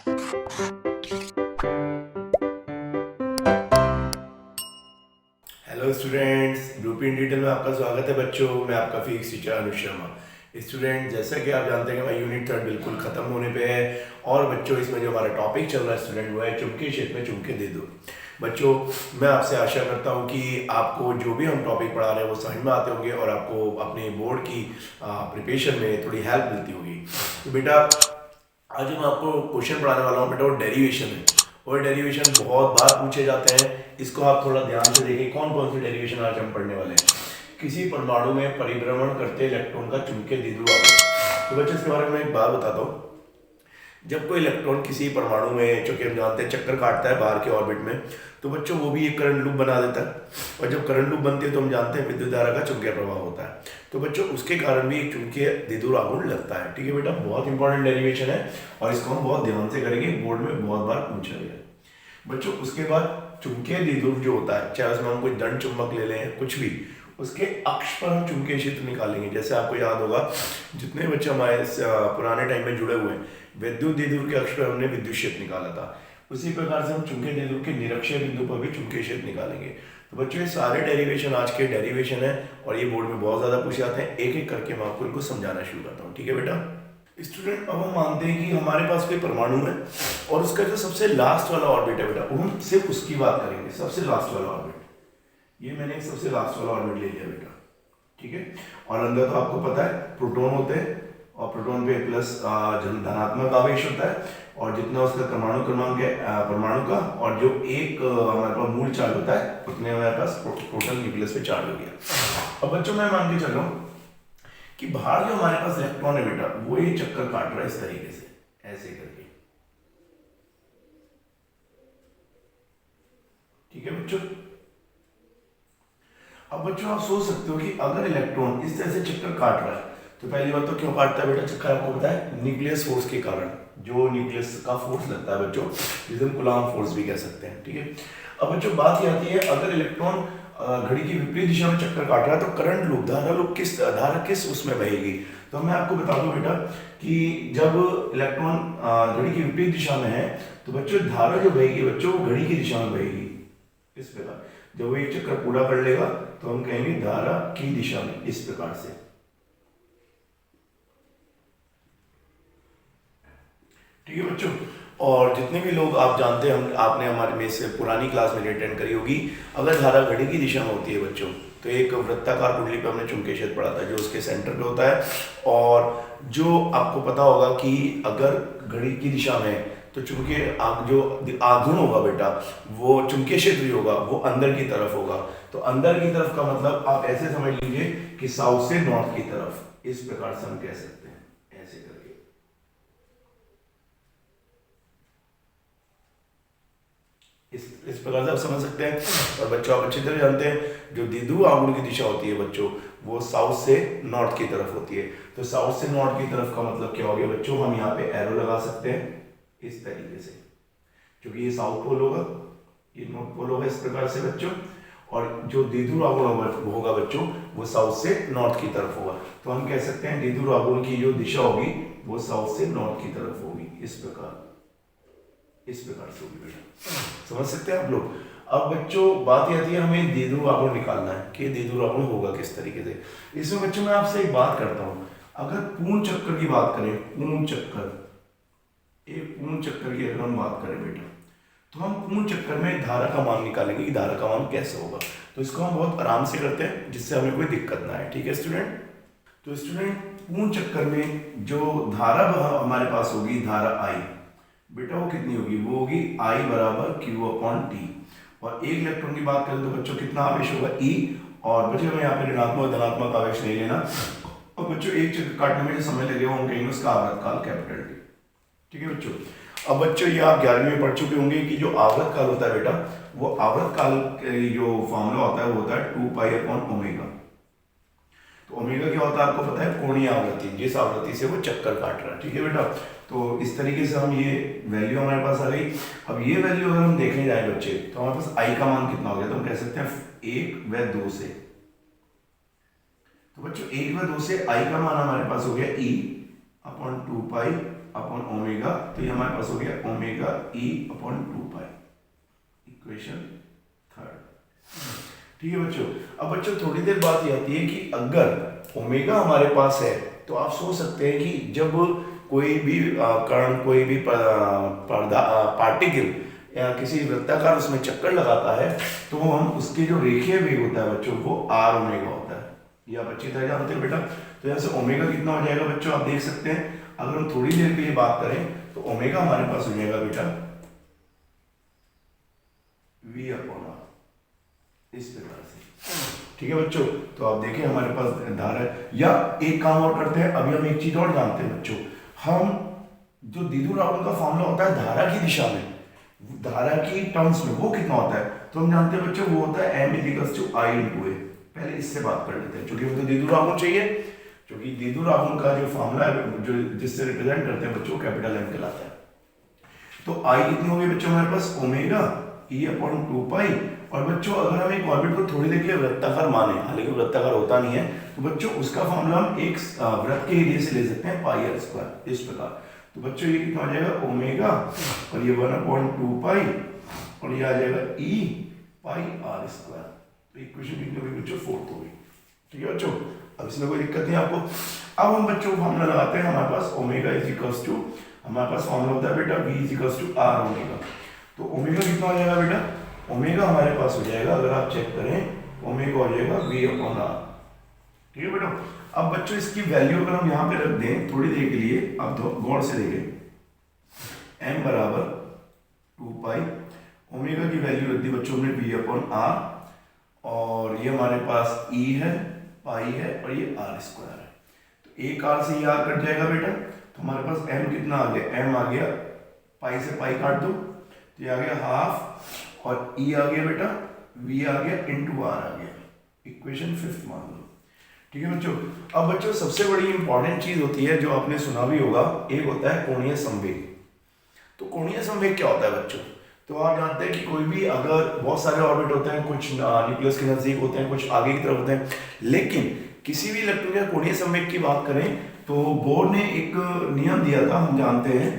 Hello students, group in detail में आपका स्वागत है बच्चों। मैं आपका physics teacher Anuj Sharma. Student, जैसा कि आप जानते हैं कि हमारा यूनिट 3 बिल्कुल खत्म होने पे है और बच्चों इसमें जो हमारा टॉपिक चल रहा है स्टूडेंट वो है चुंबकीय क्षेत्र में चुंबकीय द्विध्रुव। बच्चों, मैं आपसे आशा करता हूं कि आपको जो भी हम टॉपिक पढ़ा रहे हैं वो समझ में आते होंगे और आपको अपने बोर्ड की प्रिपरेशन में थोड़ी हेल्प मिलती होगी। तो बेटा, आज हम आपको क्वेश्चन पढ़ाने वाला हूँ बेटा, वो डेरिवेशन है। और डेरिवेशन बहुत बार पूछे जाते हैं, इसको आप थोड़ा ध्यान से देखिए। कौन कौन से डेरिवेशन आज हम पढ़ने वाले हैं। किसी परमाणु में परिभ्रमण करते इलेक्ट्रॉन का चुंबकीय द्विध्रुव आवेश। तो बच्चों, इसके बारे में एक बात बताता हूँ। जब कोई इलेक्ट्रॉन किसी परमाणु में, जो कि हम जानते हैं, चक्कर काटता है बाहर के ऑर्बिट में, तो बच्चों वो भी एक करंट लूप बना देता है। और जब करंट लूप बनती है तो हम जानते हैं विद्युत धारा का चुंबकीय प्रभाव होता है। तो बच्चों उसके कारण भी एक चुंबकीय द्विध्रुव आघूर्ण लगता है। ठीक है बेटा, बहुत इंपॉर्टेंट डेरिवेशन है और इसको हम बहुत ध्यान से करेंगे, बोर्ड में बहुत बार पूछा गया। बच्चों उसके बाद चुंबकीय द्विध्रुव जो होता है, चाहे उसमें हम कोई दंड चुंबक ले लें, कुछ भी, उसके अक्ष पर हम चुंबकीय क्षेत्र निकालेंगे। जैसे आपको याद होगा, जितने बच्चे हमारे पुराने टाइम में जुड़े हुए हैं, विद्युत द्विध्रुव के अक्ष पर हमने विद्युत क्षेत्र निकाला था। उसी प्रकार से हम चुंबकीय द्विध्रुव के निरक्षीय बिंदु पर भी चुंबकीय क्षेत्र निकालेंगे। तो बच्चों ये सारे डेरिवेशन आज के डेरिवेशन है और ये बोर्ड में बहुत ज्यादा पूछे जाते हैं। एक एक करके मैं आपको इनको समझाना शुरू करता हूँ। ठीक है बेटा स्टूडेंट, अब हम मानते हैं कि हमारे पास कोई परमाणु है और उसका जो सबसे लास्ट वाला ऑर्बिट है बेटा, वो हम सिर्फ उसकी बात करेंगे। सबसे लास्ट वाला ऑर्बिट, ये मैंने सबसे लास्ट वाला ऑर्बिट ले लिया बेटा। ठीक है, और अंदर तो आपको पता है प्रोटॉन होते हैं और प्रोटॉन पे प्लस धनात्मक आवेश होता है और जितना उसका परमाणु क्रमांक है परमाणु का, और जो एक हमारे पास मूल चार्ज होता है, उतने हमारे पास टोटल न्यूक्लियस पे चार्ज हो गया। अब बच्चों मैं मान के चल रहा हूँ कि बाहर जो हमारे पास इलेक्ट्रॉन है बेटा, वो ये चक्कर काट रहा है इस तरीके से, ऐसे करके। ठीक है बच्चों, अब बच्चों आप सोच सकते हो कि अगर इलेक्ट्रॉन इस तरह से चक्कर काट रहा है तो पहली बात तो क्यों काटता है बेटा चक्कर, आपको पता है न्यूक्लियस फोर्स के कारण। जो न्यूक्लियस का फोर्स लगता है बच्चों, जिसे हम कूलॉम फोर्स भी कह सकते हैं। ठीक है, अब बच्चों बात ये आती है, अगर इलेक्ट्रॉन घड़ी की विपरीत दिशा में चक्कर काट रहा है तो करंट लूप, धारा लूप, धारा किस उसमें बहेगी। तो मैं आपको बता दूं बेटा कि जब इलेक्ट्रॉन घड़ी की विपरीत दिशा में है तो बच्चों धारा जो बहेगी बच्चों, वो घड़ी की दिशा में बहेगी। इस प्रकार जब वो एक चक्कर पूरा कर लेगा तो हम कहेंगे धारा की दिशा में, इस प्रकार से। ठीक है बच्चों, और जितने भी लोग आप जानते हैं, आपने हमारे में से पुरानी क्लास में अटेंड करी होगी, अगर धारा घड़ी की दिशा में होती है बच्चों तो एक वृत्ताकार कुंडली पे हमने चुंबकीय क्षेत्र पढ़ा था जो उसके सेंटर पे होता है। और जो आपको पता होगा कि अगर घड़ी की दिशा में तो चुंबकीय जो आघूर्ण होगा बेटा, वो चुंबकीय क्षेत्र भी होगा, वो अंदर की तरफ होगा। तो अंदर की तरफ का मतलब आप ऐसे समझ लीजिए कि साउथ से नॉर्थ की तरफ, इस प्रकार से हम कह सकते हैं, ऐसे करके। इस प्रकार से आप समझ सकते हैं। और बच्चों आप अच्छी तरह जानते हैं जो द्विध्रुव आघूर्ण की दिशा होती है बच्चों, वो साउथ से नॉर्थ की तरफ होती है। तो साउथ से नॉर्थ की तरफ का मतलब क्या हो गया बच्चों, हम यहाँ पे एरो लगा सकते हैं इस तरीके से, क्योंकि ये साउथ पोल होगा, ये नॉर्थ पोल होगा, इस प्रकार से बच्चों। और जो द्विध्रुव आघूर्ण होगा बच्चों, वो साउथ से नॉर्थ की तरफ होगा। तो हम कह सकते हैं द्विध्रुव आघूर्ण की जो दिशा होगी वो साउथ से नॉर्थ की तरफ होगी, इस प्रकार से होगी बेटा। समझ सकते हैं आप लोग। अब बच्चों बात यह आती है, हमें द्विध्रुव आघूर्ण निकालना है कि द्विध्रुव आघूर्ण होगा किस तरीके से। इसमें बच्चों मैं आपसे एक बात करता हूं, अगर पूर्ण चक्कर की बात करें, पूर्ण चक्कर, एक पूर्ण चक्कर की अगर हम बात करें बेटा, तो हम पूर्ण चक्कर में धारा का मान निकालेंगे कि धारा का मान कैसे होगा। तो इसको हम बहुत आराम से करते हैं जिससे हमें कोई दिक्कत ना आए। ठीक है स्टूडेंट, तो स्टूडेंट पूर्ण चक्कर में जो धारा हमारे पास होगी, धारा आई बेटा, वो कितनी होगी, वो होगी I बराबर Q/T। और एक इलेक्ट्रॉन की बात करें तो बच्चों कितना आवेश होगा, E। और बच्चों हमें यहाँ पे ऋणात्मक धनात्मक आवेश नहीं लेना। और बच्चों एक चक्कर काटने में जो समय लगेगा हम कहेंगे उसका आवर्त काल कैपिटल T। ठीक है बच्चों, अब बच्चों ये आप 11वीं में पढ़ चुके होंगे कि जो आवर्त काल होता है बेटा, वो आवर्त काल जो फॉर्मूला होता है वो होता है 2π/ω। तो ओमेगा क्या होता है आपको पता है, कोणीय आवृत्ति, जिस आवृत्ति से वो चक्कर काट रहा है। ठीक है बेटा, तो इस तरीके से हम ये वैल्यू हमारे पास आ गई। अब ये वैल्यू अगर हम देखने जाए बच्चे तो हमारे पास आई का मान कितना हो गया, तो हम कह सकते हैं 1/2 से। तो बच्चों 1/2 से आई का मान हमारे पास हो गया E/2π अपॉन ओमेगा, तो ये हमारे पास हो गया ओमेगा ई अपॉन 2 पाई, इक्वेशन थर्ड। ठीक है बच्चों। अब बच्चों थोड़ी देर बात ये आती है कि अगर ओमेगा हमारे पास है तो आप सोच सकते हैं कि जब कोई भी कण, कोई भी पार्टिकल या किसी वृत्ताकार उसमें चक्कर लगाता है तो हम उसके जो रेखीय वेग होता है बच्चों वो आर ओमेगा होता है। ये आप अच्छी तरह जानते हो बेटा। तो यहाँ से ओमेगा कितना हो जाएगा बच्चों, आप देख सकते हैं। अगर हम थोड़ी देर के लिए बात करें तो ओमेगा हमारे पास हो जाएगा बेटा v अपॉन आर, इस प्रकार से। ठीक है बच्चों। तो आप देखें हमारे पास धारा है। या एक काम और करते हैं, अभी हम एक चीज और जानते हैं बच्चों, हम जो द्विध्रुव का फॉर्मूला होता है धारा की दिशा में, धारा की टर्म्स में, वो कितना होता है तो हम जानते हैं बच्चों वो होता है m equals to I into A. पहले इससे बात कर लेते हैं, क्योंकि मुझे द्विध्रुव चाहिए, क्योंकि द्विध्रुव का जो फॉर्मूला है जो जिससे रिप्रेजेंट करते हैं बच्चों कैपिटल M कहलाता है। तो I कितनी होगी बच्चों हमारे पास ओमेगा E अपॉन 2 पाई। और बच्चों अगर हम एक ऑर्बिट को थोड़ी देर के लिए वृत्ताकार माने, हालांकि वृत्ताकार होता नहीं है, तो बच्चों उसका फॉर्मूला हम एक वृत्त के एरिया से ले सकते हैं पाई आर स्क्वायर, इस प्रकार। तो बच्चों ये कितना आ जाएगा ओमेगा और ये 1/2 पाई और ये आ जाएगा E पाई आर स्क्वायर। तो इक्वेशन कितनी होगी बच्चों, फोर्थ होगी। ठीक है बच्चों। अब इसमें कोई दिक्कत नहीं आपको। अब हम बच्चों फॉर्मूला लगाते हैं, हमारे पास ओमेगा इज इक्वल्स टू, हमारे पास फॉर्मूला होता है बेटा v is equals to r omega. तो ओमेगा कितना हो जाएगा बेटा, ओमेगा हमारे पास हो जाएगा, अगर आप चेक करें ओमेगा हो जाएगा v अपॉन आर। ठीक है बेटा। अब बच्चों इसकी वैल्यू अगर हम यहाँ पे रख दें थोड़ी देर के लिए, आप गौर से देखें, m बराबर 2 पाई, ओमेगा की वैल्यू रख दी बच्चों हमने v अपॉन आर, और ये हमारे पास e है, पाई है, और ये आर स्क्वायर है। तो एक आर से ये आर कट जाएगा बेटा, तो हमारे पास m कितना आ गया, m आ गया, पाई से पाई काट दो तो ये आ गया हाफ, और e आ गया बेटा, v आ गया इंटू आर आ गया, इक्वेशन फिफ्थ मान लो। ठीक है बच्चों। अब बच्चों सबसे बड़ी इंपॉर्टेंट चीज होती है जो आपने सुना भी होगा, एक होता है कोणीय संवेग। तो कोणीय संवेग क्या होता है बच्चों, तो आप जानते हैं कि कोई भी अगर बहुत सारे ऑर्बिट होते हैं, कुछ न्यूक्लियस के नजदीक होते हैं, कुछ आगे की तरफ होते हैं, लेकिन किसी भी इलेक्ट्रॉन के कोणीय संवेग की बात करें तो बोर्ड ने एक नियम दिया था, हम जानते हैं,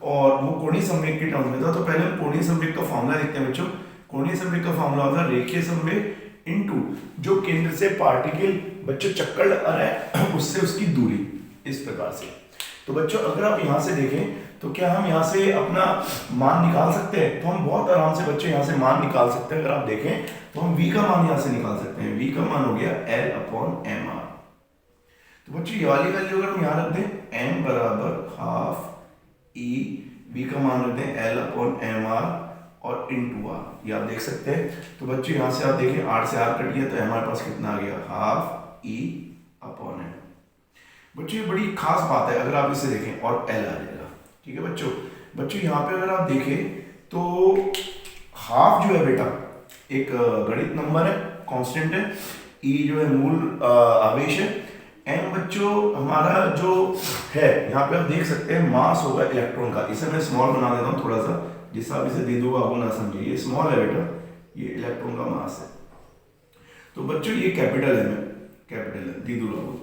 और वो कोणीय संवेग के टर्म्स में था। तो पहले हम कोणीय संवेग का फॉर्मूला देखते हैं बच्चों। कोणीय संवेग का फॉर्मूला होता है रेखीय संवेग इनटू जो केंद्र से पार्टिकल बच्चों चक्कर लगा रहा है उससे उसकी दूरी, इस प्रकार से। तो बच्चों अगर आप यहाँ से देखें तो क्या हम यहाँ से अपना मान निकाल सकते हैं, तो हम बहुत आराम से बच्चों यहाँ से मान निकाल सकते हैं। अगर आप देखें तो हम v का मान यहाँ से निकाल सकते हैं, v का मान हो गया L अपॉन एम आर। तो बच्चों ये वाली वैल्यू अगर हम यहाँ रख दें m बराबर हाफ e, v का मान रख दें L अपॉन एम आर और इंटू आर, ये आप देख सकते हैं। तो बच्चों यहाँ से आप देखें r से r कट गया तो हमारे पास कितना आ गया, हाफ e अपॉन एम। बच्चों ये बड़ी खास बात है, अगर आप इसे देखें और L आ जाएगा। ठीक है बच्चों। बच्चों यहाँ पे अगर आप देखें तो हाफ जो है बेटा एक गणित नंबर है, कांस्टेंट है, ई जो है मूल आवेश है, एम बच्चों हमारा जो है यहाँ पे आप देख सकते हैं मास होगा इलेक्ट्रॉन का। इसे मैं स्मॉल बना देता हूँ थोड़ा सा, जिससे आप इसे दे दो आपको ना समझिए, ये स्मॉल है बेटा, ये इलेक्ट्रॉन का मास है। तो बच्चों ये कैपिटल है, कैपिटल है द्विध्रुव।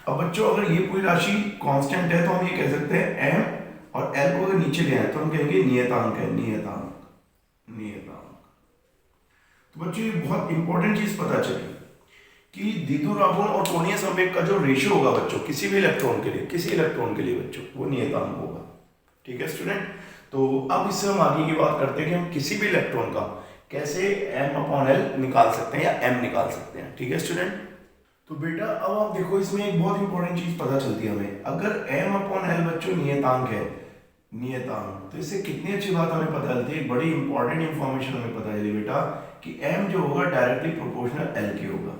अब बच्चों अगर ये पूरी राशि कांस्टेंट है तो हम ये कह सकते हैं एम और एल को अगर नीचे ले आए तो हम कहेंगे नियतांक है, नियतांक, नियतांक। तो बच्चों ये बहुत इंपॉर्टेंट चीज पता चली कि द्विध्रुव और कोणीय संवेग का जो रेशियो होगा बच्चों किसी भी इलेक्ट्रॉन के लिए, किसी इलेक्ट्रॉन के लिए बच्चों वो नियतांक होगा। ठीक है स्टूडेंट। तो अब इससे हम आगे की बात करते हैं कि हम किसी भी इलेक्ट्रॉन का कैसे m अपॉन एल निकाल सकते हैं या m निकाल सकते हैं। ठीक है स्टूडेंट। तो बेटा अब आप देखो इसमें एक बहुत इंपॉर्टेंट चीज पता चलती है हमें, अगर m अपॉन एल बच्चों नियतांक है, नियतांक, तो इससे कितनी अच्छी बात हमें पता चलती है, बड़ी इंपॉर्टेंट इंफॉर्मेशन हमें पता चली बेटा कि m जो होगा डायरेक्टली प्रोपोर्शनल l के होगा।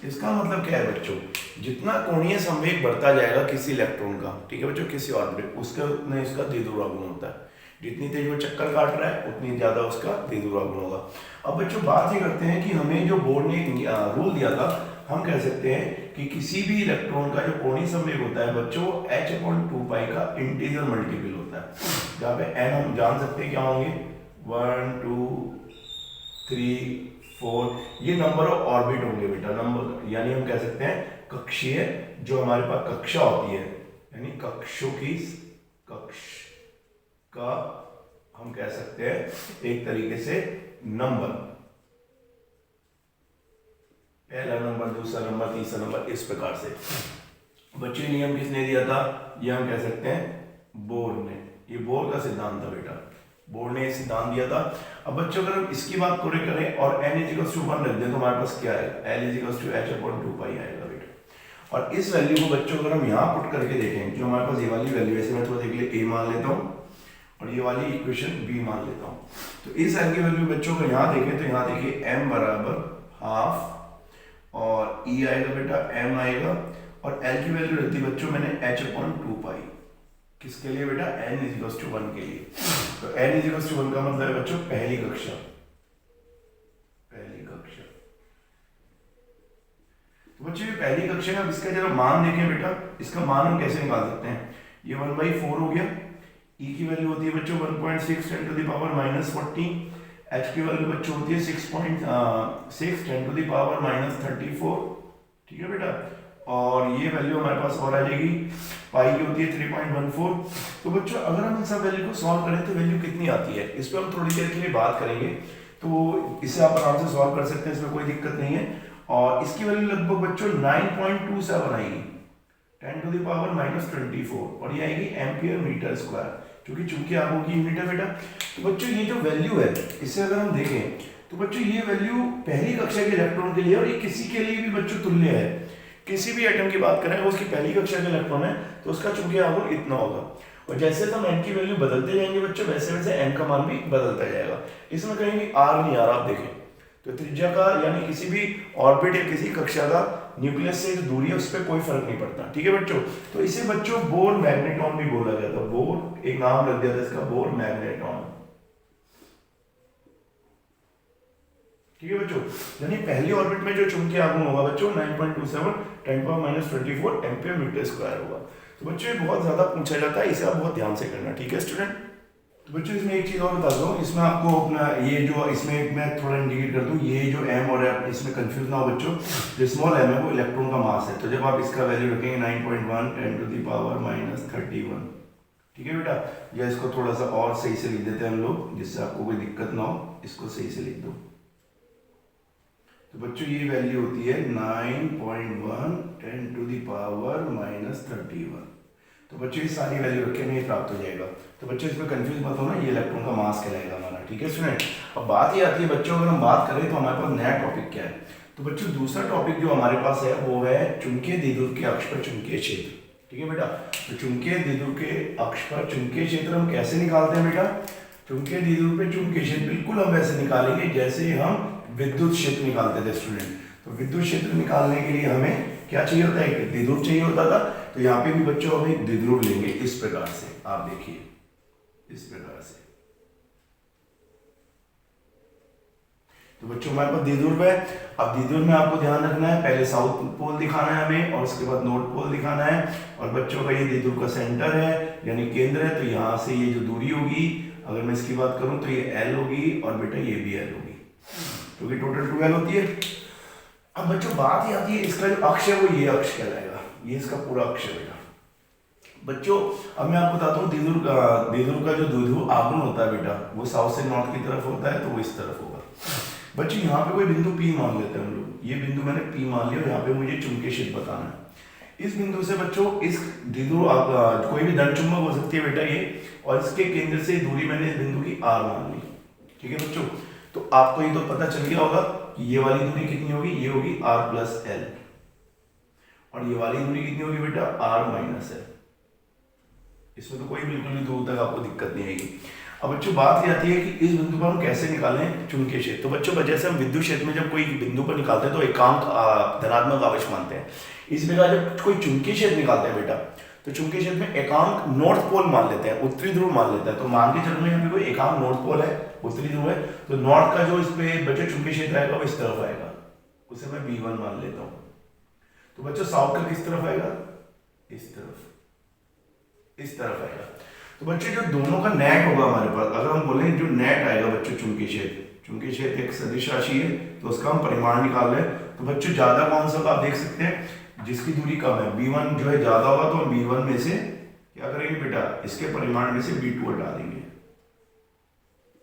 इसका मतलब क्या है बच्चों, जितना कोणीय संवेग बढ़ता जाएगा किसी इलेक्ट्रॉन का, ठीक है बच्चों, किसी ऑर्बिट, उसका उतना इसका द्विध्रुव गुण होता है। जितनी तेज वो चक्कर काट रहा है उतनी ज्यादा उसका द्विध्रुव गुण होगा। अब बच्चों बात ये करते हैं कि हमें जो बोर्ड ने एक रूल दिया था, हम कह सकते हैं कि किसी भी इलेक्ट्रॉन का जो कोणीय संवेग होता है बच्चों h अपॉन 2 पाई का इंटीजर मल्टीपल होता है, जहाँ पे n हम जान सकते हैं क्या होंगे, 1 2 3 4, ये नंबर ऑफ ऑर्बिट होंगे बेटा, नंबर, यानी हम कह सकते हैं कक्षीय, जो हमारे पास कक्षा होती है, यानी कक्षों की कक्ष का हम कह सकते हैं एक तरीके से नंबर, पहला नंबर, दूसरा नंबर, तीसरा नंबर, इस प्रकार से। बच्चे नियम किसने दिया था? ये हम कह सकते हैं बोर ने। ये बोर का सिद्धांत था बेटा, बोर ने ये सिद्धांत दिया था। अब बच्चों अगर हम इसकी बात पूरे करें और n = 1 रख दें तो हमारे पास क्या आएगा? L = h/2 पाई आएगा बेटा। और इस वैल्यू को बच्चों अगर हम यहाँ पुट करके देखें, जो हमारे पास ये वाली वैल्यू है, मैं थोड़ा देख लिए a मान लेता हूँ और ये वाली इक्वेशन b मान लेता हूँ। तो इस l की वैल्यू बच्चों को यहाँ देखें तो यहाँ देखिए m = ½ और e आएगा बेटा, m आएगा, और l की वैल्यू रहती है बच्चों मैंने h/2 पाई। किसके लिए बेटा? n = 1 के लिए। तो n = 1 का मतलब है बच्चों पहली कक्षा, पहली कक्षा। तो बच्चों ये पहली कक्षा है। अब इसका जरा मान देखें बेटा, इसका मान हम कैसे निकाल सकते हैं? ये 1/4 हो गया, e की वैल्यू होती है बच्चों 1.6 × 10⁻⁻14, h की वैल्यू बच्चों होती है 6.6 × 10⁻34। ठीक है बेटा, और ये वैल्यू हमारे पास और आ जाएगी, पाई की होती है 3.14। तो बच्चों अगर हम इन सब वैल्यू को सॉल्व करें तो वैल्यू कितनी आती है, इस पर हम थोड़ी देर के लिए बात करेंगे। तो इसे आप आराम से सॉल्व कर सकते हैं, इसमें कोई दिक्कत नहीं है। और इसकी वैल्यू लगभग बच्चों 9.27 आएगी, 10⁻24, और ये आएगी एम्पियर मीटर स्क्वायर, क्योंकि चूंकि आगों की यूनिट है बेटा। तो बच्चों ये जो वैल्यू है, इससे अगर हम देखें तो बच्चों ये वैल्यू पहली कक्षा के इलेक्ट्रॉन के लिए, और ये किसी के लिए भी बच्चों तुल्य है। किसी भी एटम की बात करें, उसकी पहली कक्षा का इलेक्ट्रॉन है तो उसका चूंकि आगुण इतना होगा। और जैसे हम n की वैल्यू बदलते जाएंगे बच्चों, वैसे वैसे n का मान भी बदलता जाएगा। इसमें कहीं भी r नहीं आ रहा, आप देखें तो त्रिज्या का यानी किसी भी ऑर्बिट या किसी कक्षा का न्यूक्लियस से जो दूरी है उस पर कोई फर्क नहीं पड़ता। ठीक है बच्चों, तो इसे बच्चों बोर मैग्नेट्रॉन भी बोला गया था। बोर एक नाम रख दिया था इसका, बोर मैग्नेट्रॉन। ठीक है बच्चों, यानी पहली ऑर्बिट में जो चुंबकीय आघूर्ण होगा बच्चों 9.27 10⁻24 एम्पियर मीटर स्क्वायर होगा। तो बच्चों ये बहुत ज्यादा पूछा जाता है, इसे आप बहुत ध्यान से करना। ठीक है स्टूडेंट, तो बच्चों इसमें एक चीज और बता दूं, इसमें आपको अपना ये जो इसमें मैं थोड़ा इंडिकेट कर दूं, ये जो m और f, इसमें कंफ्यूज ना हो बच्चों। जो स्मॉल m है वो इलेक्ट्रॉन का मास है, तो जब आप इसका वैल्यू रखेंगे 9.1 10⁻31। ठीक है बेटा, या इसको थोड़ा सा और सही से लिख देते हैं हम लोग, जिससे आपको कोई दिक्कत ना हो, इसको सही से लिख दो। तो बच्चों ये वैल्यू होती है 9.1 10⁻31। तो बच्चों ये सारी वैल्यू रखे में प्राप्त हो जाएगा। तो बच्चों इसमें कंफ्यूज मत होना, ये इलेक्ट्रॉन का मास कहलाएगा हमारा। ठीक है स्टूडेंट, अब बात ये आती है बच्चों, अगर हम बात करें तो हमारे पास नया टॉपिक क्या है। तो बच्चों दूसरा टॉपिक जो हमारे पास है वो है चुंबकीय द्विध्रुव के अक्ष पर चुंबकीय क्षेत्र। ठीक है बेटा, तो चुंबकीय द्विध्रुव के अक्ष पर चुंबकीय क्षेत्र हम कैसे निकालते हैं बेटा? चुंबकीय द्विध्रुव पे चुंबकीय क्षेत्र बिल्कुल हम वैसे निकालेंगे जैसे हम विद्युत क्षेत्र निकालते थे स्टूडेंट। तो विद्युत क्षेत्र निकालने के लिए हमें क्या चाहिए होता है? एक द्विध्रुव चाहिए होता था। तो यहाँ पे भी बच्चों हम एक द्विध्रुव लेंगे इस प्रकार से, आप देखिए इस प्रकार से। तो बच्चों हमारे पास द्विध्रुव है। अब द्विध्रुव में आपको ध्यान रखना है, पहले साउथ पोल दिखाना है हमें और उसके बाद नॉर्थ पोल दिखाना है। और बच्चों का ये द्विध्रुव का सेंटर है यानी केंद्र है, तो यहाँ से ये जो दूरी होगी, अगर मैं इसकी बात करूं तो ये L होगी और बेटा ये भी L होगी, क्योंकि टोटल 2L होती है। अब बच्चों बात ही आती है, इसका जो अक्ष है वो ये अक्ष कहलाएगा, ये इसका पूरा अक्ष है बेटा। बच्चों अब मैं आपको बताता हूँ द्विध्रुव का जो द्विध्रुव आघूर्ण होता है बेटा, वो साउथ से नॉर्थ की तरफ होता है, तो वो इस तरफ होगा। बच्चों यहाँ पे कोई बिंदु P मान लेते हैं हम लोग, ये बिंदु मैंने P मान लिया, यहाँ पे मुझे चुंबकीय क्षेत्र बताना है। इस बिंदु से बच्चों इस द्विध्रुव कोई भी धन चुंबक हो सकती है बेटा ये, और इसके केंद्र से दूरी मैंने इस बिंदु की R मान ली। ठीक है बच्चों, तो आपको ये तो पता चल गया होगा कि ये वाली दूरी कितनी होगी, ये होगी R+L, और ये वाली दूरी कितनी होगी बेटा R-L। इसमें तो कोई बिल्कुल भी दूर तक आपको दिक्कत नहीं आएगी। अब बच्चों बात ये आती है कि इस बिंदु पर हम कैसे निकालें चुंबकीय क्षेत्र। तो बच्चों जैसे हम विद्युत क्षेत्र में जब कोई बिंदु पर निकालते हैं तो एकांक धनात्मक आवेश मानते हैं। इस प्रकार जब कोई चुंबकीय क्षेत्र निकालते हैं बेटा, तो चुंबकीय क्षेत्र में एकांक नॉर्थ पोल मान लेते हैं, उत्तरी ध्रुव मान लेते हैं। तो मान के चलो यहाँ पे कोई एकांक नॉर्थ पोल है, उत्तरी ध्रुव है, तो नॉर्थ का जो इस पे बच्चों चुंबकीय क्षेत्र आएगा वो इस तरफ आएगा, उसे मैं B1 मान लेता हूँ। तो बच्चों साउथ का किस तरफ आएगा, इस तरफ, इस तरफ आएगा। तो बच्चों जो दोनों का नेट होगा हमारे पास, अगर हम बोले जो नेट आएगा बच्चों चुंबकीय क्षेत्र एक सदिश राशि है, तो उसका हम परिमाण निकाल लें। तो बच्चों ज्यादा कौन सा आप देख सकते हैं, जिसकी दूरी कम है, B1 जो है ज्यादा होगा, तो हम B1 में से क्या करेंगे बेटा, इसके परिमाण में से B2 हटा देंगे।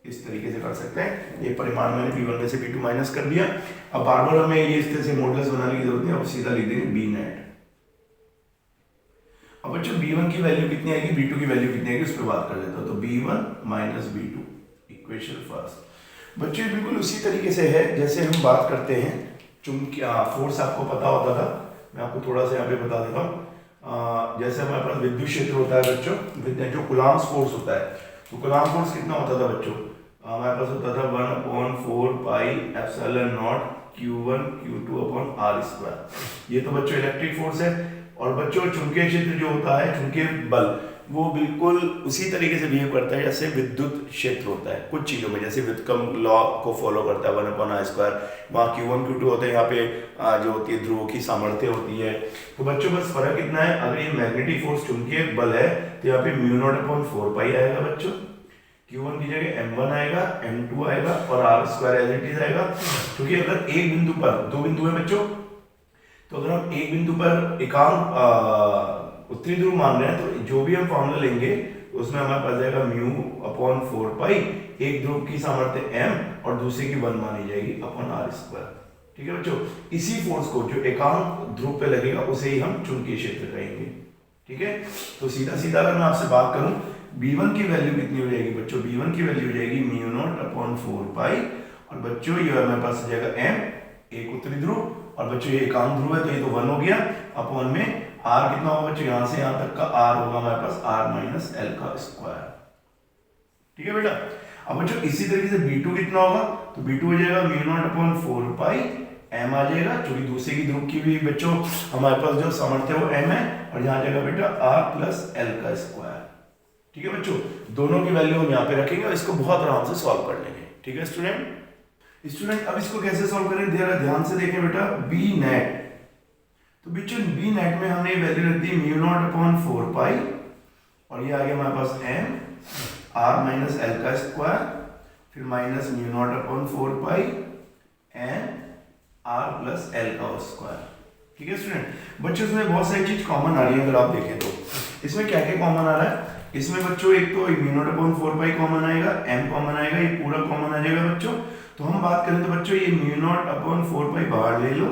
इस तरीके से कर सकते हैं। ये परिमाण मैंने B1 में से B2 माइनस कर दिया। अब बार बार हमें ये इस तरह से मॉडुलस बनाने की जरूरत नहीं, अब सीधा लिख देंगे B नेट। अब बच्चों B1 की वैल्यू कितनी आएगी, B2 की वैल्यू कितनी आएगी, उस पर बात कर लेता हूं। तो B1 minus B2 equation first. बच्चों बिल्कुल उसी तरीके से है जैसे हम बात करते हैं चुंबकीय फोर्स, आपको पता होता था, मैं आपको थोड़ा सा यहाँ पे बता देता हूँ। जैसे हमारे पास विद्युत क्षेत्र होता है बच्चों, जो कूलॉम्स फोर्स होता है, तो कूलॉम फोर्स कितना होता था बच्चों, हमारे पास होता था 1/4 pi epsilon not Q1 Q2 upon R square. ये तो बच्चों इलेक्ट्रिक फोर्स है। और बच्चों चुंबकीय क्षेत्र जो होता है, चुंबकीय बल, वो बिल्कुल उसी तरीके से बिहेव करता है जैसे विद्युत क्षेत्र होता है कुछ चीज़ों में, जैसे व्युत्क्रम लॉ को फॉलो करता है 1/r स्क्वायर। वहाँ Q1 Q2 होता है, यहाँ पे जो होती है ध्रुवों की सामर्थ्य होती है। तो बच्चों बस फर्क कितना है, अगर ये मैग्नेटिक फोर्स चुंबकीय बल है तो यहाँ पे μ0/4 पाई आएगा बच्चों, Q1 की जगह M1 आएगा, M2 आएगा और R square as it is आएगा। क्योंकि अगर एक बिंदु पर, दो बिंदु है बच्चों, तो अगर हम एक बिंदु पर एकांक उत्तरी ध्रुव मान रहे हैं तो जो भी हम फॉर्मूला लेंगे उसमें हमारे पास जाएगा μ/4 पाई, एक ध्रुव की सामर्थ्य M और दूसरे की 1 मानी जाएगी अपॉन R स्क्वायर। ठीक है बच्चों, इसी फोर्स को जो एकांक ध्रुव पे लगेगा उसे ही हम चुंबकीय क्षेत्र कहेंगे। ठीक है, तो सीधा सीधा अगर मैं आपसे बात करूं, B1 की वैल्यू कितनी हो जाएगी बच्चों, B1 की वैल्यू हो जाएगी μ0/4 पाई, और बच्चों ये हमारे पास आ जाएगा M, एक उत्तरी ध्रुव, और बच्चों ये एकांक ध्रुव है तो ये तो 1 हो गया, अपॉन में R कितना होगा बच्चों, यहां से यहां तक का R होगा हमारे पास R माइनस L का स्क्वायर। ठीक है बेटा। अब बच्चों इसी तरीके से B2 कितना होगा, तो B2 हो जाएगा μ0/4 पाई, M आ जाएगा, क्योंकि दूसरे की ध्रुव की भी बच्चों हमारे पास जो सामर्थ्य है वो M है, और यहाँ जाएगा बेटा R प्लस L का स्क्वायर। ठीक है बच्चों, दोनों की वैल्यू हम यहाँ पे रखेंगे और इसको बहुत आराम से सॉल्व कर लेंगे। ठीक है स्टूडेंट, अब इसको कैसे सॉल्व करें, ध्यान से देखें बेटा। B नेट, तो बच्चों B नेट में हमने वैल्यू रख दी μ0/4 पाई, और ये आ गया हमारे पास M R माइनस L का स्क्वायर, फिर माइनस μ0/4 पाई N R प्लस L का स्क्वायर। ठीक है स्टूडेंट, बच्चों इसमें बहुत सारी चीज कॉमन आ रही है। अगर आप देखें तो इसमें क्या क्या कॉमन आ रहा है, इसमें बच्चों एक तो μ0/4 पाई कॉमन आएगा, M कॉमन आएगा, ये पूरा कॉमन आ जाएगा बच्चों। तो हम बात करें तो बच्चों ये μ0/4 पाई बाहर ले लो,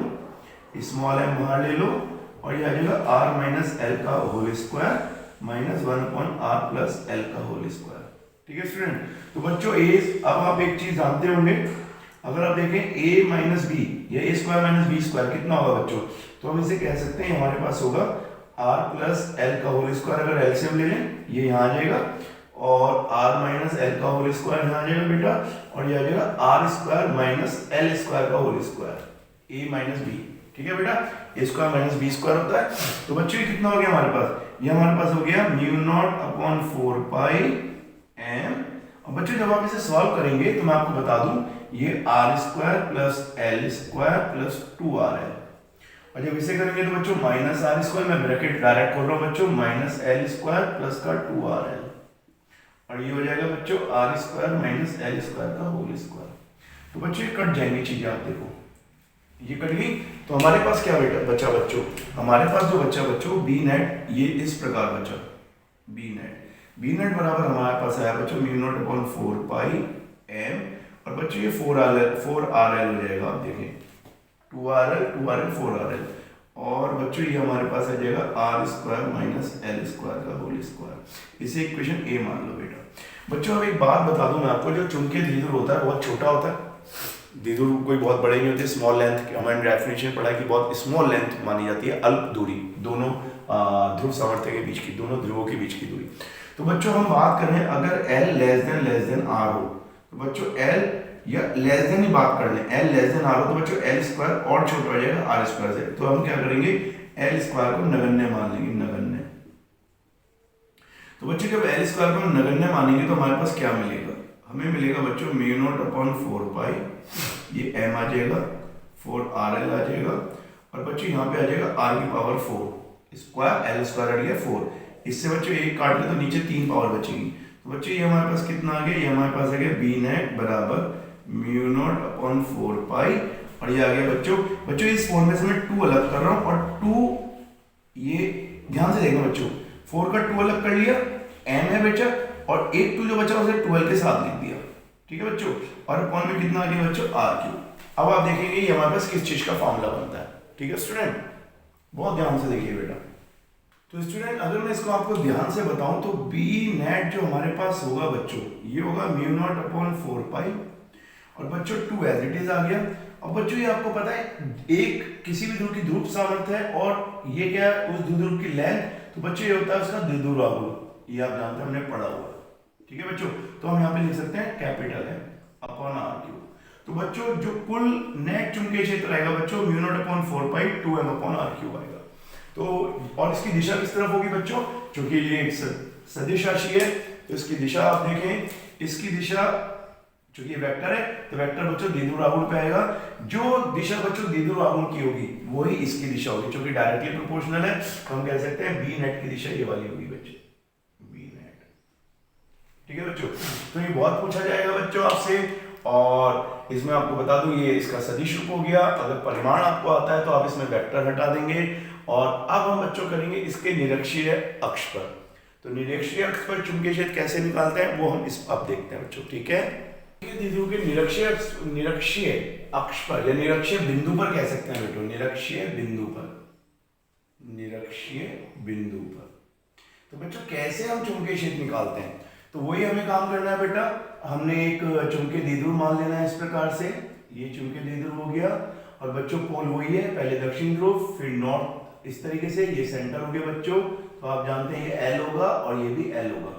स्मॉल m बाहर ले लो, और ये आ जाएगा R माइनस L का whole square minus 1/r plus L का होल स्क्वायर। ठीक है स्टूडेंट, तो बच्चों अब आप एक चीज जानते होंगे, अगर आप देखें a माइनस बी या a square minus B square कितना होगा बच्चों, तो हम इसे कह सकते हैं हमारे पास होगा R प्लस L का होल स्क्वायर। अगर एलसीएम ले लें ये यहाँ आ जाएगा, और R माइनस L का होल स्क्वायर यहाँ आ जाएगा बेटा, और ये आ जाएगा R square minus L square का whole square, a minus B. ठीक है बेटा, a square minus B square होता है। तो बच्चों ये कितना हो गया हमारे पास, ये हमारे पास हो गया μ0/4 पाई M। और बच्चों जब आप इसे सॉल्व करेंगे तो मैं आपको बता दूं, ये R square plus L square plus 2RL, और जब इसे करेंगे तो बच्चों माइनस R स्क्वायर, मैं ब्रैकेट डायरेक्ट खोल रहा हूं बच्चों, माइनस L स्क्वायर प्लस का 2RL, और ये हो जाएगा बच्चों R square minus L square का होल स्क्वायर। तो बच्चों ये कट जाएंगी चीजें, आप देखो ये कट गई। तो हमारे पास क्या बेटा बचा बच्चों, हमारे पास जो बच्चा बच्चों B नेट, ये इस प्रकार बचा B नेट बराबर हमारे पास आया बच्चों μ0/4 पाई M, और बच्चों ये 4RL हो जाएगा, आप देखें 2RL 4RL, और बच्चों ये हमारे पास आ जाएगा R square minus L square का होल स्क्वायर। इसे इक्वेशन A मान लो बेटा। बच्चों अब एक बात बता दूं मैं आपको, जो चुंबकीय द्विध्रुव होता है बहुत छोटा होता है, द्विध्रुव कोई बहुत बड़े नहीं होते, स्मॉल लेंथ, हमारे डेफिनेशन पढ़ा कि बहुत स्मॉल लेंथ मानी जाती है, अल्प दूरी, दोनों ध्रुव सामर्थ्य के बीच की, दोनों ध्रुवों के बीच की दूरी। तो बच्चों हम बात करें अगर L लेस देन R हो, तो बच्चों L या लेस देन ही बात कर लें, L लेस देन R हो तो बच्चों L स्क्वायर और छोटा हो जाएगा R स्क्वायर से, तो हम क्या करेंगे L स्क्वायर को नगण्य मान लेंगे, नगण्य। तो बच्चों जब L स्क्वायर को नगण्य मानेंगे तो हमारे पास क्या मिलेगा, हमें मिलेगा बच्चों μ0/4 पाई, ये M आ जाएगा, 4RL आ जाएगा, और बच्चों यहाँ पे आ जाएगा R की पावर 4 स्क्वायर, L स्क्वायर आ गया 4, इससे बच्चों एक काट ले तो नीचे 3 पावर बचेगी। तो बच्चों ये हमारे पास कितना आ गया, ये हमारे पास आ गया B नेट बराबर μ0/4 पाई, और ये आ गया बच्चों इस फॉर्मूले से मैं 2 अलग कर रहा हूँ, और 2 ये ध्यान से देखना बच्चों, 4 का 2 अलग कर लिया, m है बचा, और एक 2 जो बचा उसे 12 के साथ लिख दिया। ठीक है बच्चों, और अपॉन में कितना आ गया बच्चों, आर क्यूब। अब आप देखेंगे ये हमारे पास किस चीज का फॉर्मूला बनता है। ठीक है स्टूडेंट, बहुत ध्यान से देखिए बेटा। तो स्टूडेंट अगर मैं इसको आपको ध्यान से बताऊं तो बी नेट जो हमारे पास होगा बच्चों, ये होगा म्यू नॉट अपॉन 4 पाई, और बच्चों 2 एज इट इज आ गया। अब बच्चों ये आपको पता है एक किसी भी ध्रुव की ध्रुव सामर्थ्य है और ये क्या है उस ध्रुव की लेंथ, तो बच्चों ये होता है उसका द्विध्रुव आघूर्ण, ये आप जानते हैं हमने पढ़ा हुआ। ठीक है बच्चों, तो हम यहाँ पे लिख सकते हैं कैपिटल है अपॉन आर क्यूब। तो बच्चों जो कुल नेट चुंबकीय क्षेत्र आएगा बच्चों mu naught upon 4 pi 2m upon r cube आएगा। तो और इसकी दिशा किस तरफ होगी बच्चों, क्योंकि ये एक सदिश राशि है तो इसकी दिशा आप देखें, इसकी दिशा चूंकि ये वेक्टर है तो वेक्टर बच्चों द्विध्रुव आघूर्ण पे आएगा। जो दिशा बच्चों द्विध्रुव आघूर्ण की होगी वही इसकी दिशा होगी, क्योंकि डायरेक्टली प्रोपोर्शनल है, तो हम कह सकते हैं बी नेट की दिशा ये वाली होगी बच्चों, बी नेट। ठीक है बच्चों, तो ये बहुत पूछा जाएगा बच्चों आपसे, और इसमें आपको बता दूं ये इसका सदिश रूप हो गया। अगर परिमाण आपको आता है तो आप इसमें वेक्टर हटा देंगे। और अब हम बच्चों करेंगे इसके निरक्षीय अक्ष पर। तो निरक्षीय अक्ष पर चुंबकीय क्षेत्र कैसे निकालते हैं वो हम इस अब देखते हैं बच्चों। ठीक है, द्विध्रुव के निरक्षीय अक्ष पर या निरक्षीय बिंदु पर कह सकते हैं बेटो, निरक्षीय बिंदु पर, निरक्षीय बिंदु पर। तो बच्चों कैसे हम चुंबकीय क्षेत्र निकालते हैं, तो वही हमें काम करना है बेटा। हमने एक चुंबकीय द्विध्रुव मान लेना है इस प्रकार से, ये चुंबकीय द्विध्रुव हो गया, और बच्चों पोल वही है, पहले दक्षिण ध्रुव फिर नॉर्थ, इस तरीके से ये सेंटर हो गया बच्चों। तो आप जानते हैं ये एल होगा और ये भी एल होगा।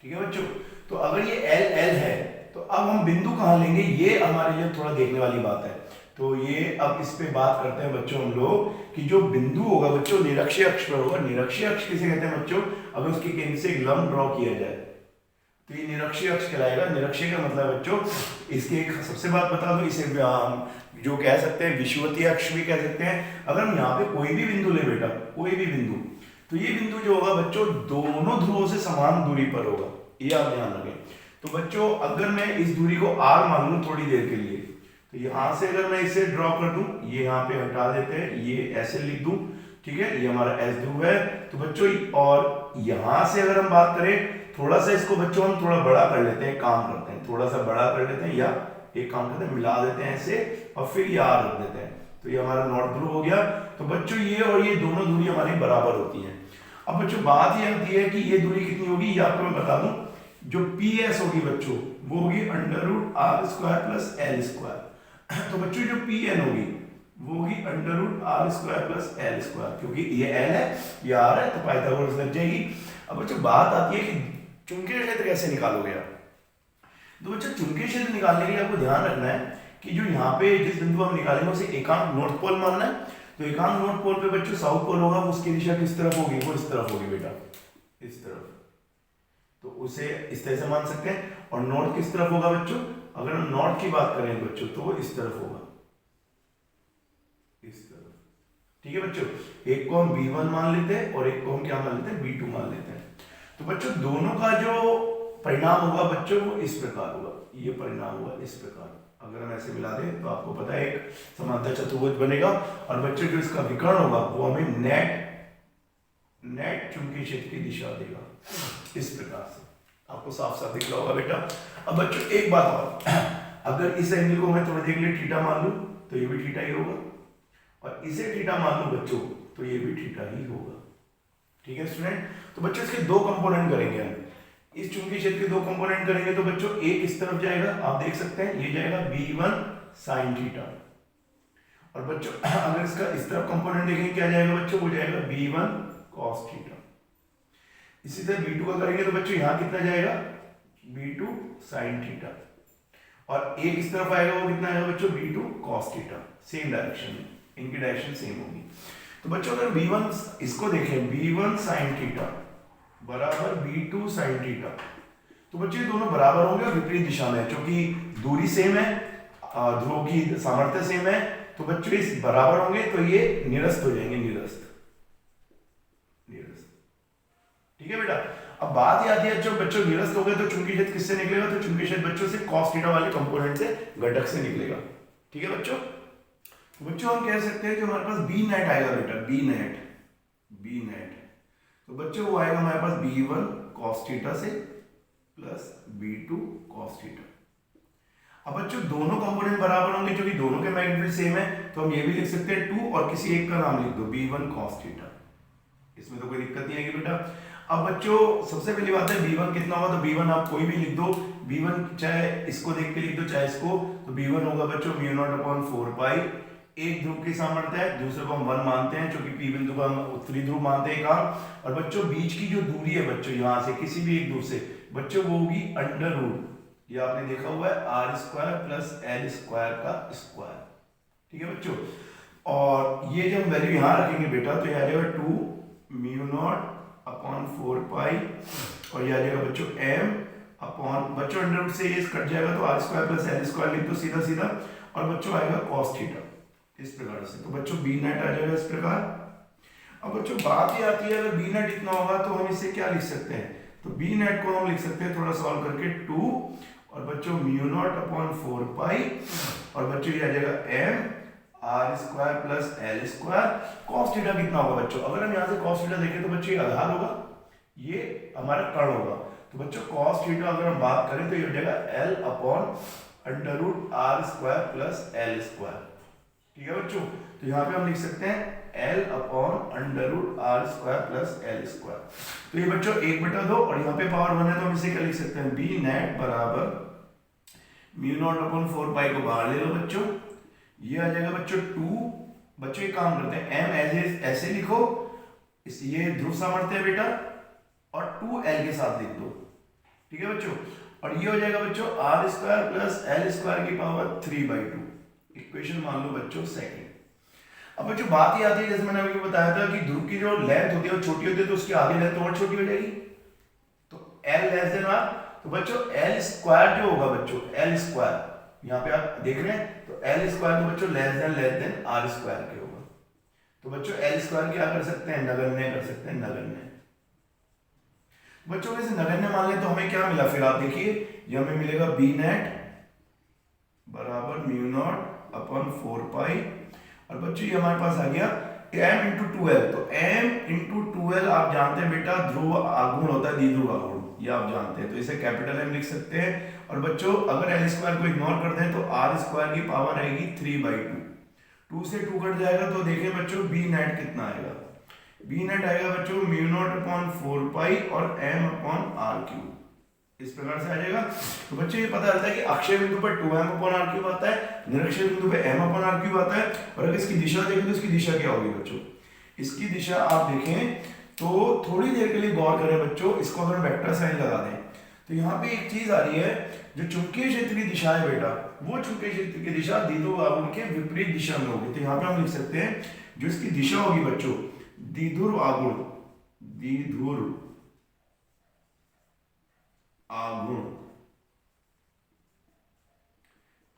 ठीक है बच्चों, तो अगर ये एल एल है तो अब हम बिंदु कहां लेंगे, ये हमारे लिए थोड़ा देखने वाली बात है। तो ये अब इस पे बात करते हैं बच्चों हम लोग कि जो बिंदु होगा बच्चों निरक्षीय अक्ष पर होगा। निरक्षीय अक्ष किसे कहते हैं बच्चों, अगर उसके केंद्र से एक लंब ड्रॉ किया जाए तो ये निरक्षीय अक्ष कहलाएगा। निरक्षीय का मतलब बच्चों, इसके एक सबसे बात बता दो, इसे जो कह सकते हैं विषुवतीय अक्ष भी कह सकते हैं। अगर हम यहाँ पे कोई भी बिंदु ले बेटा, कोई भी बिंदु, तो ये बिंदु जो होगा बच्चों दोनों ध्रुवों से समान दूरी पर होगा, ये आप ध्यान रखें। तो बच्चों अगर मैं इस दूरी को r मान लूं थोड़ी देर के लिए, तो यहां से अगर मैं इसे ड्रॉ कर दूं, ये यहाँ पे हटा देते हैं, ये ऐसे लिख दूं। ठीक है, ये हमारा S ध्रुव है। तो बच्चों और यहां से अगर हम बात करें, थोड़ा सा इसको बच्चों हम थोड़ा बड़ा कर लेते हैं, काम करते हैं, थोड़ा सा बड़ा कर लेते हैं, या एक काम करते हैं मिला देते हैं ऐसे, और फिर ये r रख देते हैं। तो ये हमारा नॉर्थ ध्रुव हो गया। तो बच्चों ये और ये दोनों दूरी हमारी बराबर होती है। अब बच्चों बात ये होती है कि ये दूरी कितनी होगी, ये आपको मैं बता दूं। जो PS होगी बच्चों वो होगी √r² प्लस l²। तो बच्चों जो PN होगी वो होगी √r² प्लस l², क्योंकि ये l है ये r है तो पाइथागोरस लग जाएगी। अब बच्चों बात आती है कि चुंबकीय क्षेत्र कैसे निकालोगे आप। तो बच्चों चुंबकीय क्षेत्र निकालने के लिए आपको ध्यान रखना है कि जो यहाँ पे जिस बिंदु हम निकालेंगे उसे एकांक नॉर्थ पोल मानना है। तो एकांक नॉर्थ पोल पे बच्चों साउथ पोल होगा, उसकी दिशा किस तरफ होगी, वो इस तरफ होगी बेटा, इस तरफ। तो उसे इस तरह से मान सकते हैं। और नॉर्थ किस तरफ होगा बच्चों, अगर हम नॉर्थ की बात करें बच्चों तो वो इस तरफ होगा, इस तरफ। ठीक है बच्चों, एक को हम B1 मान लेते हैं और एक को हम क्या मान लेते हैं, B2 मान लेते हैं। तो बच्चों दोनों का जो परिणाम होगा बच्चों वो इस प्रकार होगा, ये परिणाम होगा इस प्रकार। अगर हम ऐसे मिला दें तो आपको पता है एक समांतर चतुर्भुज बनेगा। और बच्चों जो इसका विकर्ण होगा वो हमें नेट चुंबकीय क्षेत्र की दिशा देगा इस प्रकार से। आपको साफ साफ दिख रहा होगा बेटा। अब बच्चों एक बात और, अगर इस एंगल को मैं थोड़ी देर के लिए थीटा मान लूं तो ये भी थीटा ही होगा, और इसे थीटा मान लूं बच्चों तो ये भी थीटा ही होगा। ठीक है स्टूडेंट, तो बच्चों इसके दो कंपोनेंट करेंगे हम। इस चुंबकीय क्षेत्र के दो कंपोनेंट करेंगे तो बच्चों एक इस तरफ जाएगा, आप देख सकते हैं ये जाएगा B1 sin थीटा, और बच्चों अगर इसका इस तरफ कंपोनेंट देखेंगे क्या जाएगा बच्चों, वो जाएगा B1 cos थीटा। इसी तरह B2 का करेंगे तो बच्चों यहाँ कितना जाएगा, B2 sin थीटा, और एक इस तरफ आएगा वो कितना आएगा बच्चों, B2 cos theta. Same direction में, इनकी डायरेक्शन सेम होगी। तो बच्चों अगर B1 इसको देखें, B1 sin थीटा बराबर B2 sin थीटा, तो बच्चों ये दोनों बराबर होंगे और विपरीत दिशा में, क्योंकि दूरी सेम है, ध्रुव की सामर्थ्य सेम है, तो बच्चों इस बराबर होंगे तो ये निरस्त हो जाएंगे, निरस्त। ठीक है बेटा। अब बात ये आती है जब बच्चों निरस्त हो गए तो चुंबकीय क्षेत्र किससे निकलेगा, तो चुंबकीय क्षेत्र बच्चों से cos थीटा वाले कंपोनेंट से, घटक से निकलेगा। ठीक है बच्चों, तो बच्चों हम कह सकते हैं जो हमारे पास B नेट आएगा बेटा, B नेट, बी नेट। तो बच्चों वो आएगा हमारे पास B1 cos थीटा से प्लस B2 cos थीटा। अब बच्चों दोनों कंपोनेंट बराबर होंगे क्योंकि दोनों के मैग्नीट्यूड सेम है, तो हम ये भी लिख सकते हैं 2 और किसी एक का नाम लिख दो B1 cos थीटा। इसमें तो कोई दिक्कत नहीं आएगी बेटा। अब बच्चों सबसे पहली बात है B1 कितना होगा, तो B1 आप कोई भी लिख दो। B1 चाहे इसको देख के लिख दो चाहे इसको, तो B1 होगा बच्चों μ0/4 पाई। एक ध्रुव की सामर्थ्य है, दूसरे को हम 1 मानते हैं क्योंकि P बिंदु का हम उत्तरी ध्रुव मानते हैं काम। और बच्चों बीच की जो दूरी है बच्चों यहाँ से किसी भी एक ध्रुव से बच्चों वो होगी अंडर रूट, ये आपने देखा हुआ है r² प्लस l² का स्क्वायर। ठीक है बच्चों, और ये जब वैल्यू यहाँ रखेंगे बेटा तो ये आ जाएगा 2 μ0/4 पाई, और ये आ जाएगा बच्चों m अपॉन बच्चों अंडर रूट से ये कट जाएगा तो r² प्लस l² लिख दो सीधा सीधा, और बच्चों आएगा cos थीटा इस प्रकार से। तो बच्चों बी नेट आ जाएगा इस प्रकार। अब बच्चों बात ये आती है अगर बी नेट इतना होगा तो हम इसे क्या लिख सकते हैं, तो बी नेट को हम लिख सकते हैं थोड़ा सॉल्व करके 2 और बच्चों μ0/4 पाई, और बच्चों ये आ जाएगा m r² plus l²। cos theta कितना होगा बच्चों, अगर हम यहाँ से cos थीटा देखें तो बच्चों ये आधार होगा, ये हमारा कर्ण होगा। तो बच्चों cos थीटा अगर हम बात करें तो ये हो जाएगा l/√r² प्लस l²। ठीक है बच्चों, तो यहाँ पे हम लिख सकते हैं l/√r² प्लस l²। तो ये बच्चों 1/2 और यहाँ पे पावर 1 है तो हम इसे क्या लिख सकते हैं, बी नेट बराबर μ0/4 पाई को बाहर ले लो बच्चों, ये आ जाएगा बच्चों 2। बच्चों एक काम करते हैं m एज ऐसे लिखो, इस ये ध्रुव सामर्थ्य है बेटा, और 2l के साथ लिख दो। ठीक है बच्चों, और ये हो जाएगा बच्चों r² प्लस l² की पावर 3/2। इक्वेशन मान लो बच्चों सेकंड। अब बच्चों बात ही आती है जैसे मैंने अभी बताया था कि ध्रुव की जो लेंथ होती है वो छोटी होती है तो उसकी आधी लेंथ और छोटी हो जाएगी, तो l लेस देन r। तो बच्चों l² जो होगा बच्चों l², यहाँ पे आप देख रहे हैं तो l² तो बच्चों लेस देन r² के होगा। तो बच्चों l² क्या कर सकते हैं, नगण्य कर सकते हैं, नगण्य। बच्चों वैसे नगण्य मान ले तो हमें क्या मिला, फिर आप देखिए ये हमें मिलेगा बी नेट बराबर μ0/4 पाई, और बच्चों ये हमारे पास आ गया m × 2l। तो m × 2l आप जानते हैं बेटा ध्रुव आघूर्ण होता है, द्विध्रुव आघूर्ण, ये आप जानते हैं, तो इसे कैपिटल M लिख सकते हैं। और बच्चों अगर l² को इग्नोर कर दें तो r² की पावर आएगी 3/2। 2 से 2 कट जाएगा तो देखें बच्चों बी नेट कितना आएगा, बी नेट आएगा बच्चों μ0/4 पाई और m/r³, इस प्रकार से आ जाएगा। तो बच्चों ये पता चलता है कि अक्षय बिंदु पर 2m/r³ आता है, निरक्षीय बिंदु पे m/r³ आता है। और अगर इसकी दिशा देखें तो इसकी दिशा क्या होगी बच्चों, इसकी दिशा आप देखें तो थोड़ी देर के लिए गौर करें बच्चों, इसको अगर वेक्टर साइन लगा दें तो यहाँ पे एक चीज आ रही है, जो चुंबकीय क्षेत्र की दिशा है बेटा वो चुंबकीय क्षेत्र की दिशा द्विध्रुव आघूर्ण के विपरीत दिशा में होगी। तो यहाँ पे हम लिख सकते हैं जो इसकी दिशा होगी बच्चों द्विध्रुव आघूर्ण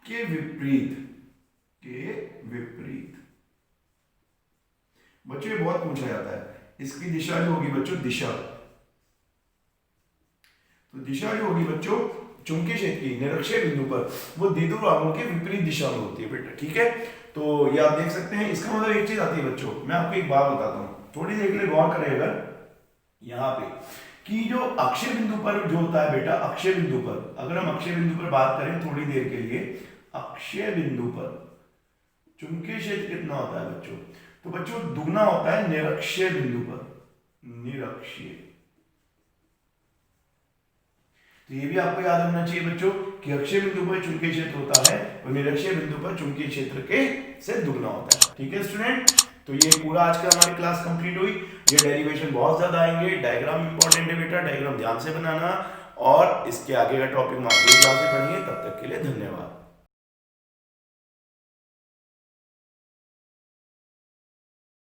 के विपरीत बच्चों, ये बहुत पूछा जाता है। इसकी दिशा जो होगी बच्चों दिशा, तो दिशा जो होगी बच्चों चुंबकीय क्षेत्र की निरक्षीय बिंदु पर वो द्विध्रुव आघूर्ण के विपरीत दिशा में होती है बेटा। ठीक है, तो ये आप देख सकते हैं। इसका मतलब एक चीज आती है बच्चों, मैं आपको एक बात बताता हूँ, थोड़ी देर के लिए गौर करेगा यहाँ पे कि जो अक्षय बिंदु पर जो होता है बेटा, अक्षय बिंदु पर अगर हम अक्षय बिंदु पर बात करें थोड़ी देर के लिए, अक्षय बिंदु पर चुंबकीय क्षेत्र कितना होता है बच्चों, तो बच्चों दुगना होता है निरक्षीय बिंदु पर, निरक्षीय। तो ये भी आपको याद रखना चाहिए बच्चों कि अक्षय बिंदु पर चुंबकीय क्षेत्र होता है और निरक्षीय बिंदु पर चुंबकीय क्षेत्र के से दुगना होता है। ठीक है स्टूडेंट, तो ये पूरा आज का हमारी क्लास कंप्लीट हुई। ये डेरिवेशन बहुत ज्यादा आएंगे, डायग्राम इंपॉर्टेंट है बेटा, डायग्राम ध्यान से बनाना, और इसके आगे का टॉपिक में आप क्लास में पढ़िए। तब तक के लिए धन्यवाद।